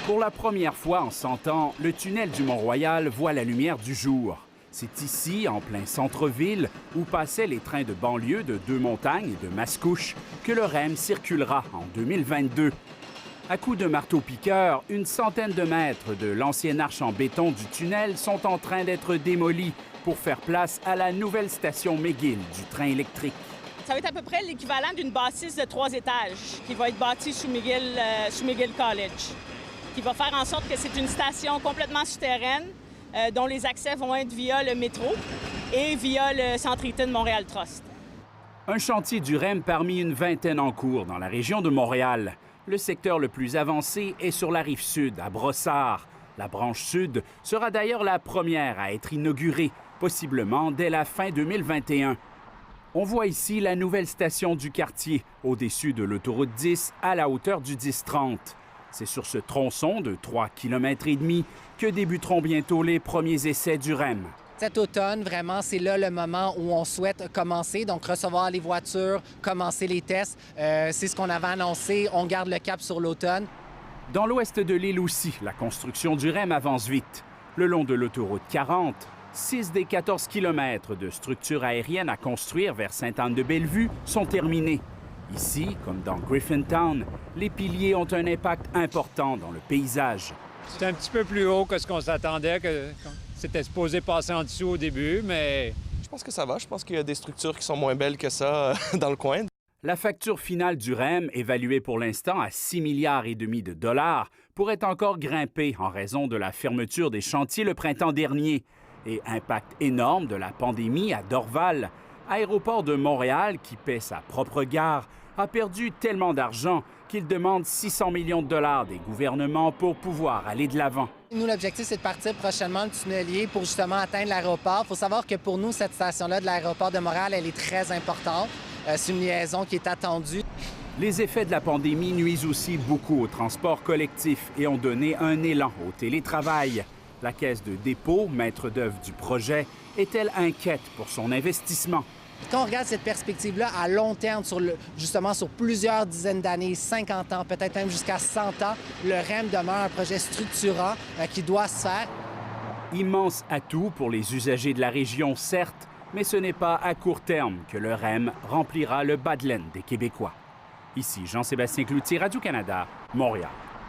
Pour la première fois en 100 ans, le tunnel du Mont-Royal voit la lumière du jour. C'est ici, en plein centre-ville, où passaient les trains de banlieue de Deux-Montagnes et de Mascouche, que le REM circulera en 2022. À coups de marteau-piqueur, une centaine de mètres de l'ancienne arche en béton du tunnel sont en train d'être démolis pour faire place à la nouvelle station McGill du train électrique. Ça va être à peu près l'équivalent d'une bâtisse de 3 étages qui va être bâtie sous McGill College, qui va faire en sorte que c'est une station complètement souterraine dont les accès vont être via le métro et via le Centre Eaton Montréal Trust. Un chantier du REM parmi une vingtaine en cours dans la région de Montréal. Le secteur le plus avancé est sur la rive sud, à Brossard. La branche sud sera d'ailleurs la première à être inaugurée, possiblement dès la fin 2021. On voit ici la nouvelle station du quartier, au-dessus de l'autoroute 10, à la hauteur du 10-30. C'est sur ce tronçon de 3,5 km que débuteront bientôt les premiers essais du REM. Cet automne, vraiment, c'est là le moment où on souhaite commencer, donc recevoir les voitures, commencer les tests. C'est ce qu'on avait annoncé, on garde le cap sur l'automne. Dans l'ouest de l'île aussi, la construction du REM avance vite. Le long de l'autoroute 40, 6 des 14 km de structures aériennes à construire vers Sainte-Anne-de-Bellevue sont terminés. Ici, comme dans Griffintown, les piliers ont un impact important dans le paysage. C'est un petit peu plus haut que ce qu'on s'attendait, que c'était supposé passer en dessous au début, mais... Je pense que ça va. Je pense qu'il y a des structures qui sont moins belles que ça dans le coin. La facture finale du REM, évaluée pour l'instant à 6,5 milliards de dollars, pourrait encore grimper en raison de la fermeture des chantiers le printemps dernier. Et impact énorme de la pandémie à Dorval. Aéroport de Montréal, qui paie sa propre gare, a perdu tellement d'argent qu'il demande 600 millions de dollars des gouvernements pour pouvoir aller de l'avant. Nous, l'objectif, c'est de partir prochainement le tunnelier pour justement atteindre l'aéroport. Il faut savoir que pour nous, cette station-là de l'aéroport de Montréal, elle est très importante. C'est une liaison qui est attendue. Les effets de la pandémie nuisent aussi beaucoup au transport collectif et ont donné un élan au télétravail. La Caisse de dépôt, maître d'œuvre du projet, est-elle inquiète pour son investissement? Quand on regarde cette perspective-là à long terme, justement sur plusieurs dizaines d'années, 50 ans, peut-être même jusqu'à 100 ans, le REM demeure un projet structurant qui doit se faire. Immense atout pour les usagers de la région, certes, mais ce n'est pas à court terme que le REM remplira le bas de laine des Québécois. Ici Jean-Sébastien Cloutier, Radio-Canada, Montréal.